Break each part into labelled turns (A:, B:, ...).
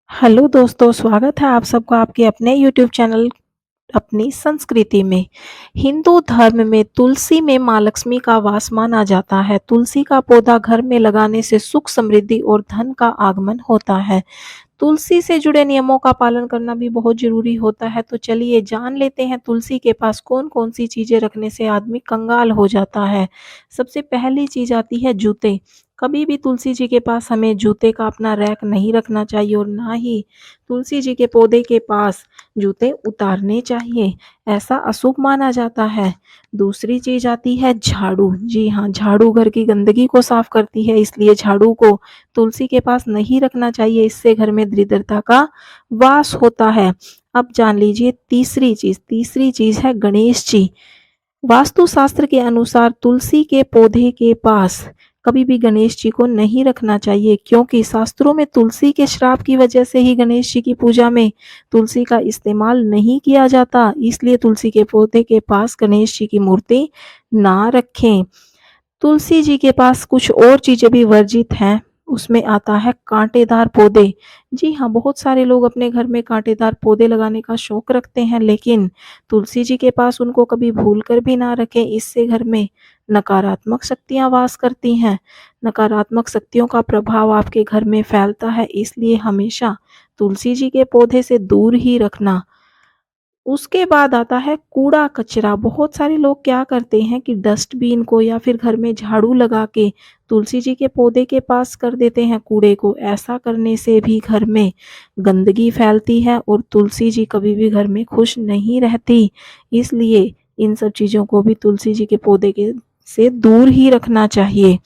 A: Hello दोस्तों, स्वागत है आप सबका आपके अपने यूट्यूब चैनल अपनी संस्कृति में। हिंदू धर्म में तुलसी में माँ लक्ष्मी का वास माना जाता है। तुलसी का पौधा घर में लगाने से सुख, समृद्धि और धन का आगमन होता है। तुलसी से जुड़े नियमों का पालन करना भी बहुत ज़रूरी होता है। तो चलिए जान लेते हैं तुलसी के पास कौन-कौन सी चीज़ें रखने से आदमी कंगाल हो जाता है। सबसे पहली चीज़ आती है जूते। कभी भी तुलसी जी के पास हमें जूते का अपना रैक नहीं रखना चाहिए और ना ही तुलसी जी के पौधे के पास जूते उतारने चाहिए, ऐसा अशुभ माना जाता है। दूसरी चीज़ आती है झाड़ू। जी हाँ, झाड़ू घर की गंदगी को साफ करती है, इसलिए झाड़ू को तुलसी के पास नहीं रखना चाहिए, इससे घर में दरिद्रता का वास होता है। अब जान लीजिए तीसरी चीज़ है गणेश जी। वास्तुशास्त्र के अनुसार तुलसी के पौधे के पास कभी भी गणेश जी को नहीं रखना चाहिए, क्योंकि शास्त्रों में तुलसी के श्राप की वजह से ही गणेश जी की पूजा में तुलसी का इस्तेमाल नहीं किया जाता, इसलिए तुलसी के पौधे के पास गणेश जी की मूर्ति ना रखें। तुलसी जी के पास कुछ और चीज़ें भी वर्जित हैं, उसमें आता है कांटेदार पौधे। जी हाँ, बहुत सारे लोग अपने घर में कांटेदार पौधे लगाने का शौक रखते हैं, लेकिन तुलसी जी के पास उनको कभी भूल कर भी ना रखें, इससे घर में नकारात्मक शक्तियाँ वास करती हैं। नकारात्मक शक्तियों का प्रभाव आपके घर में फैलता है, इसलिए हमेशा तुलसी जी के पौधे से दूर ही रखना। उसके बाद आता है कूड़ा-कचरा। बहुत सारे लोग क्या करते हैं कि डस्टबिन को या फिर घर में झाड़ू लगा के तुलसी जी के पौधे के पास कर देते हैं कूड़े को। ऐसा करने से भी घर में गंदगी फैलती है और तुलसी जी कभी भी घर में खुश नहीं रहती। इसलिए इन सब चीज़ों को भी तुलसी जी के पौधे के से दूर ही रखना चाहिए।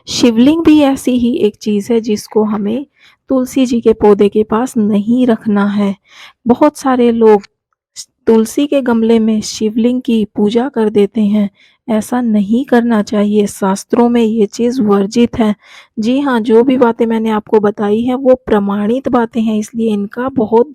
A: शिवलिंग भी ऐसी ही एक चीज़ है जिसको हमें तुलसी जी के पौधे के पास नहीं रखना है। बहुत सारे लोग तुलसी के गमले में शिवलिंग की पूजा कर देते हैं, ऐसा नहीं करना चाहिए, शास्त्रों में ये चीज़ वर्जित है। जी हाँ, जो भी बातें मैंने आपको बताई हैं वो प्रमाणित बातें हैं, इसलिए इनका बहुत